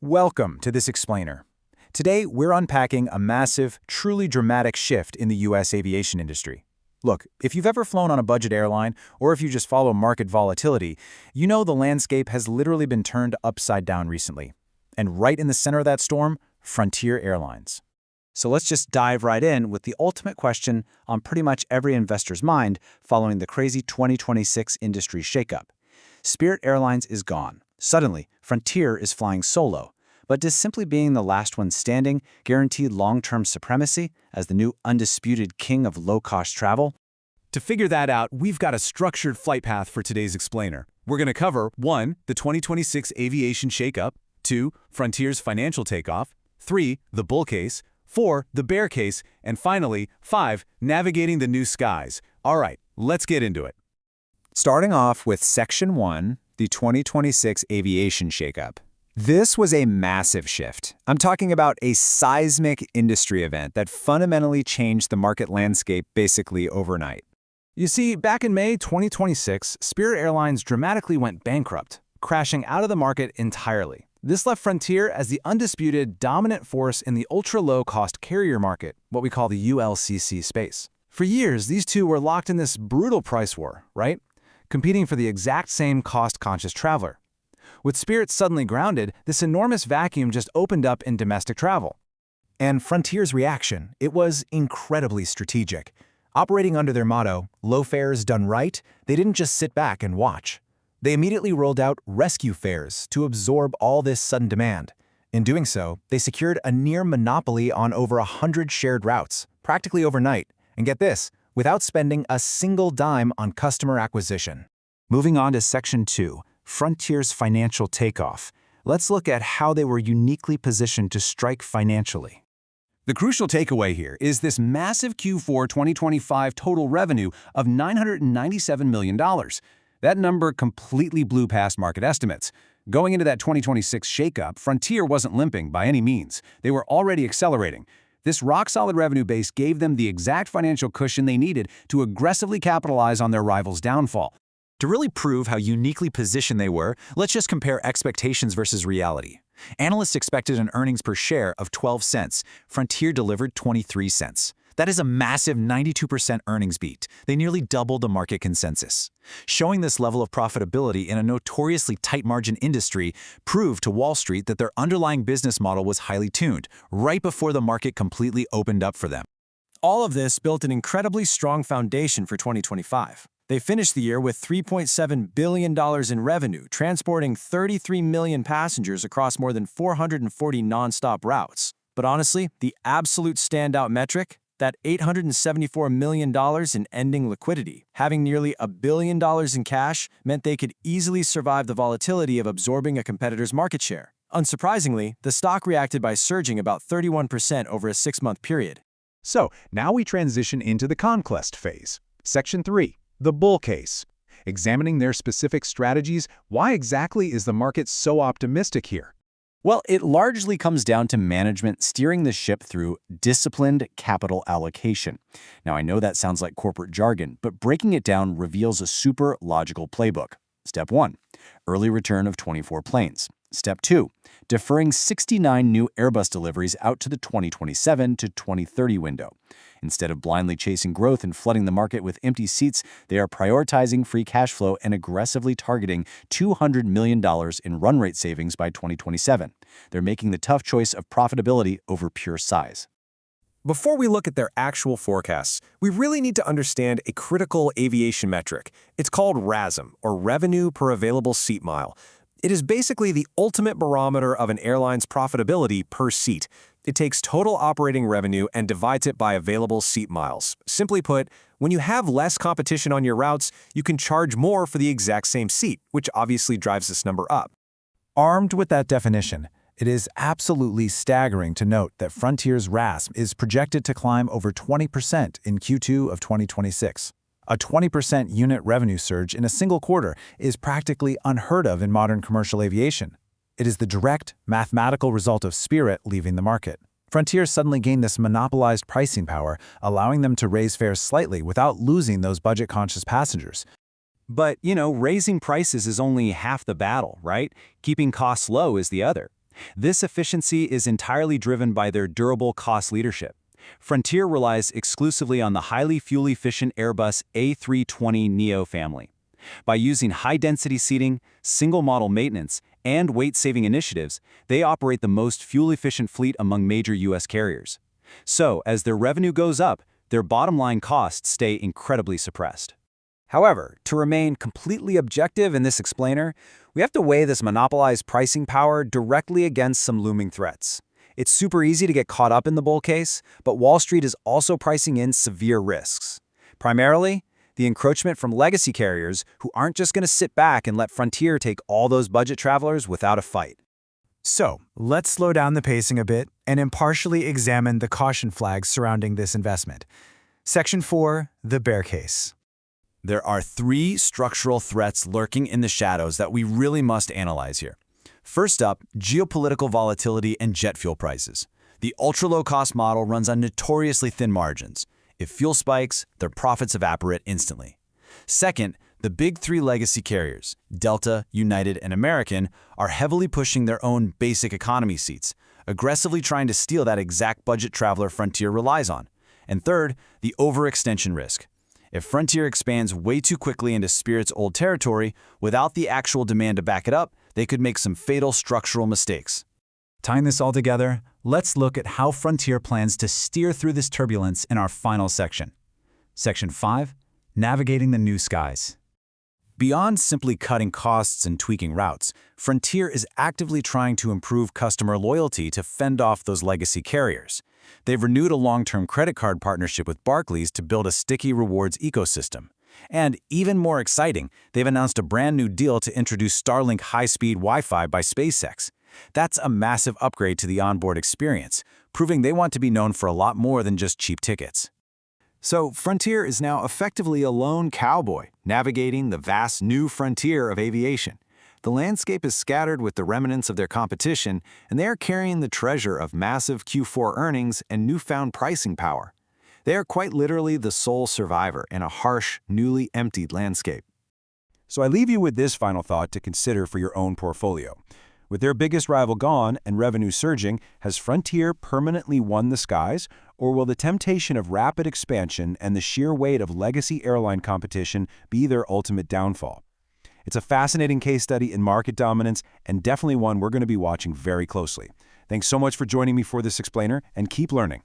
Welcome to this explainer. Today, we're unpacking a massive, truly dramatic shift in the U.S. aviation industry. Look, if you've ever flown on a budget airline, or if you just follow market volatility, you know the landscape has literally been turned upside down recently. And right in the center of that storm, Frontier Airlines. So let's just dive right in with the ultimate question on pretty much every investor's mind following the crazy 2026 industry shakeup. Spirit Airlines is gone. Suddenly, Frontier is flying solo. But does simply being the last one standing guarantee long-term supremacy as the new undisputed king of low-cost travel? To figure that out, we've got a structured flight path for today's explainer. We're going to cover 1. The 2026 aviation shakeup, 2. Frontier's financial takeoff, 3. The bull case, 4. The bear case, and finally, 5. Navigating the new skies. All right, let's get into it. Starting off with Section 1, the 2026 aviation shakeup. This was a massive shift. I'm talking about a seismic industry event that fundamentally changed the market landscape basically overnight. You see, back in May 2026, Spirit Airlines dramatically went bankrupt, crashing out of the market entirely. This left Frontier as the undisputed dominant force in the ultra-low-cost carrier market, what we call the ULCC space. For years, these two were locked in this brutal price war, right? Competing for the exact same cost-conscious traveler. With Spirit suddenly grounded, this enormous vacuum just opened up in domestic travel. And Frontier's reaction, it was incredibly strategic. Operating under their motto, low fares done right, they didn't just sit back and watch. They immediately rolled out rescue fares to absorb all this sudden demand. In doing so, they secured a near monopoly on over 100 shared routes, practically overnight. And get this, without spending a single dime on customer acquisition. Moving on to Section 2. Frontier's financial takeoff. Let's look at how they were uniquely positioned to strike financially. The crucial takeaway here is this massive Q4 2025 total revenue of $997 million. That number completely blew past market estimates. Going into that 2026 shakeup, Frontier wasn't limping by any means. They were already accelerating. This rock-solid revenue base gave them the exact financial cushion they needed to aggressively capitalize on their rivals' downfall. To really prove how uniquely positioned they were, let's just compare expectations versus reality. Analysts expected an earnings per share of 12 cents. Frontier delivered 23 cents. That is a massive 92% earnings beat. They nearly doubled the market consensus. Showing this level of profitability in a notoriously tight-margin industry proved to Wall Street that their underlying business model was highly tuned, right before the market completely opened up for them. All of this built an incredibly strong foundation for 2025. They finished the year with $3.7 billion in revenue, transporting 33 million passengers across more than 440 nonstop routes. But honestly, the absolute standout metric, that $874 million in ending liquidity. Having nearly $1 billion in cash meant they could easily survive the volatility of absorbing a competitor's market share. Unsurprisingly, the stock reacted by surging about 31% over a 6-month period. So, now we transition into the conquest phase. Section 3. The bull case. Examining their specific strategies, why exactly is the market so optimistic here? Well, it largely comes down to management steering the ship through disciplined capital allocation. Now, I know that sounds like corporate jargon, but breaking it down reveals a super logical playbook. Step 1. Early return of 24 planes. Step 2. Deferring 69 new Airbus deliveries out to the 2027 to 2030 window. Instead of blindly chasing growth and flooding the market with empty seats, they are prioritizing free cash flow and aggressively targeting $200 million in run rate savings by 2027. They're making the tough choice of profitability over pure size. Before we look at their actual forecasts, we really need to understand a critical aviation metric. It's called RASM, or Revenue Per Available Seat Mile. It is basically the ultimate barometer of an airline's profitability per seat. It takes total operating revenue and divides it by available seat miles. Simply put, when you have less competition on your routes, you can charge more for the exact same seat, which obviously drives this number up. Armed with that definition, it is absolutely staggering to note that Frontier's RASM is projected to climb over 20% in Q2 of 2026. A 20% unit revenue surge in a single quarter is practically unheard of in modern commercial aviation. It is the direct, mathematical result of Spirit leaving the market. Frontier suddenly gained this monopolized pricing power, allowing them to raise fares slightly without losing those budget-conscious passengers. But, raising prices is only half the battle, right? Keeping costs low is the other. This efficiency is entirely driven by their durable cost leadership. Frontier relies exclusively on the highly fuel-efficient Airbus A320neo family. By using high-density seating, single-model maintenance, and weight-saving initiatives, they operate the most fuel-efficient fleet among major U.S. carriers. So, as their revenue goes up, their bottom-line costs stay incredibly suppressed. However, to remain completely objective in this explainer, we have to weigh this monopolized pricing power directly against some looming threats. It's super easy to get caught up in the bull case, but Wall Street is also pricing in severe risks. Primarily, the encroachment from legacy carriers who aren't just going to sit back and let Frontier take all those budget travelers without a fight. So, let's slow down the pacing a bit and impartially examine the caution flags surrounding this investment. Section 4, the bear case. There are three structural threats lurking in the shadows that we really must analyze here. First up, geopolitical volatility and jet fuel prices. The ultra-low-cost model runs on notoriously thin margins. If fuel spikes, their profits evaporate instantly. Second, the big three legacy carriers, Delta, United, and American, are heavily pushing their own basic economy seats, aggressively trying to steal that exact budget traveler Frontier relies on. And third, the overextension risk. If Frontier expands way too quickly into Spirit's old territory, without the actual demand to back it up, they could make some fatal structural mistakes. Tying this all together, let's look at how Frontier plans to steer through this turbulence in our final section. Section 5, Navigating the New Skies. Beyond simply cutting costs and tweaking routes, Frontier is actively trying to improve customer loyalty to fend off those legacy carriers. They've renewed a long-term credit card partnership with Barclays to build a sticky rewards ecosystem. And even more exciting, they've announced a brand new deal to introduce Starlink high-speed Wi-Fi by SpaceX. That's a massive upgrade to the onboard experience, proving they want to be known for a lot more than just cheap tickets. So Frontier is now effectively a lone cowboy, navigating the vast new frontier of aviation. The landscape is scattered with the remnants of their competition, and they are carrying the treasure of massive Q4 earnings and newfound pricing power. They are quite literally the sole survivor in a harsh, newly emptied landscape. So I leave you with this final thought to consider for your own portfolio. With their biggest rival gone and revenue surging, has Frontier permanently won the skies, or will the temptation of rapid expansion and the sheer weight of legacy airline competition be their ultimate downfall? It's a fascinating case study in market dominance and definitely one we're going to be watching very closely. Thanks so much for joining me for this explainer, and keep learning.